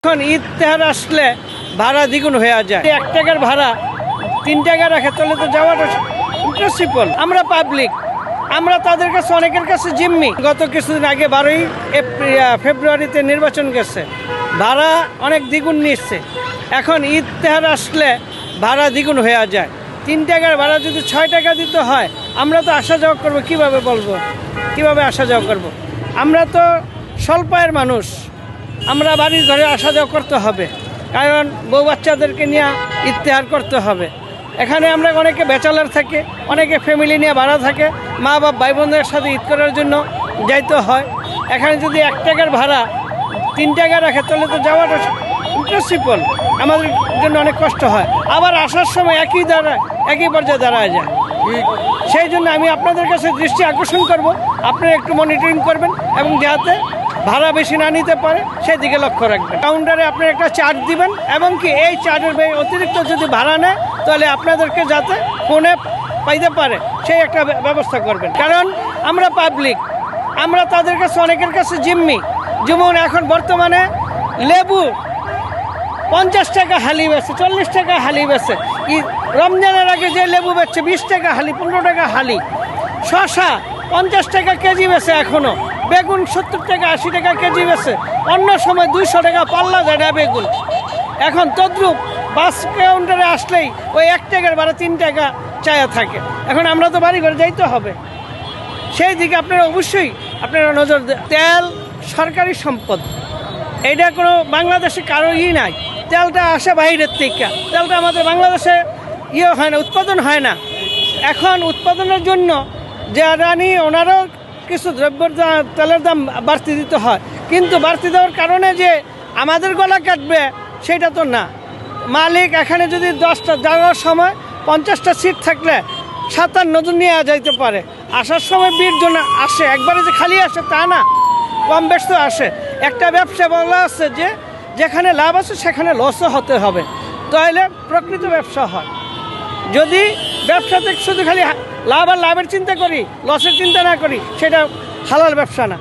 এখন ঈদ তেহার আসলে ভাড়া দ্বিগুণ হয়ে যায়। 1 টাকার ভাড়া 3 টাকা রাখে তাহলে তো যাওয়াটা ইম্পসিবল। আমরা পাবলিক, আমরা তাদের কাছে অনেকের কাছে জিম্মি। গত কিছুদিন আগে 12ই ফেব্রুয়ারিতে নির্বাচন গেছে, ভাড়া অনেক দ্বিগুণ নিচ্ছে। এখন ঈদ তেহার আসলে ভাড়া দ্বিগুণ হয়ে যায়। 3 টাকার ভাড়া যদি 6 টাকা দিতে হয়, আমরা তো আসা যাওয়া করবো কিভাবে? বলবো কিভাবে আসা যাওয়া করব? আমরা তো স্বল্প আয়ের মানুষ, আমরা বাড়ির ঘরে আসা যাওয়া করতে হবে, কারণ বউ বাচ্চাদেরকে নিয়ে ইফতার করতে হবে। এখানে আমরা অনেকে ব্যাচেলার থাকে, অনেকে ফ্যামিলি নিয়ে ভাড়া থাকে, মা বাপ ভাই বোনদের সাথে ঈদ করার জন্য যাইতে হয়। এখানে যদি 1 টাকার ভাড়া 3 টাকা রাখে তাহলে তো যাওয়াটা ইম্পসিবল, আমাদের জন্য অনেক কষ্ট হয়। আবার আসার সময় একই পর্যায়ে দাঁড়ায় যায়। সেই জন্য আমি আপনাদের কাছে দৃষ্টি আকর্ষণ করব, আপনারা একটু মনিটরিং করবেন এবং যাতে ভাড়া বেশি না নিতে পারে সেই দিকে লক্ষ্য রাখবেন। কাউন্টারে আপনি একটা চার্জ দিবেন এবং কি এই চার্জের অতিরিক্ত যদি ভাড়া নেয় তাহলে আপনাদেরকে যাতে ফোনে পাইতে পারে সেই একটা ব্যবস্থা করবেন। কারণ আমরা পাবলিক, আমরা তাদের কাছে অনেকের কাছে জিম্মি। যেমন এখন বর্তমানে লেবু 50 টাকা হালি বেছে, 40 টাকা হালি বেছে। রমজানের আগে যে লেবু বেচছে 20 টাকা হালি, 15 টাকা হালি। শসা 50 টাকা কেজি বেছে এখনও। বেগুন 70 টাকা 80 টাকা কেজি বেছে। অন্য সময় 200 টাকা পাল্লা যায় না বেগুন। এখন তদ্রুপ বাস কাউন্টারে আসলেই ওই 1 টাকার ভাড়া 3 টাকা চায়া থাকে। এখন আমরা তো বাড়ি ঘরে যাইতে হবে, সেই দিকে আপনারা অবশ্যই নজর দেন। তেল সরকারি সম্পদ, এইটা কোনো বাংলাদেশে কারোই নাই। তেলটা আসে বাইরের থেকে, তেলটা আমাদের বাংলাদেশে হয় না, উৎপাদন হয় না। এখন উৎপাদনের জন্য যারা ওনারও কিছু দ্রব্যের তেলের দাম বাড়তি দিতে হয়, কিন্তু বাড়তি দেওয়ার কারণে যে আমাদের গলা কাটবে সেটা তো না। মালিক এখানে যদি 10টা যাওয়ার সময় 50টা সিট থাকলে 57 জন নিয়ে যাইতে পারে। আসার সময় 20 জন আসে, একবারে যে খালি আসে তা না, কম বেশ তো আসে। একটা ব্যবসা বলা আছে যে যেখানে লাভ আছে সেখানে লসও হতে হবে, তাহলে প্রকৃত ব্যবসা হয়। যদি ব্যবসাতে শুধু খালি লাভ আর লাভের চিন্তা করি, লসের চিন্তা না করি, সেটা হালাল ব্যবসা না।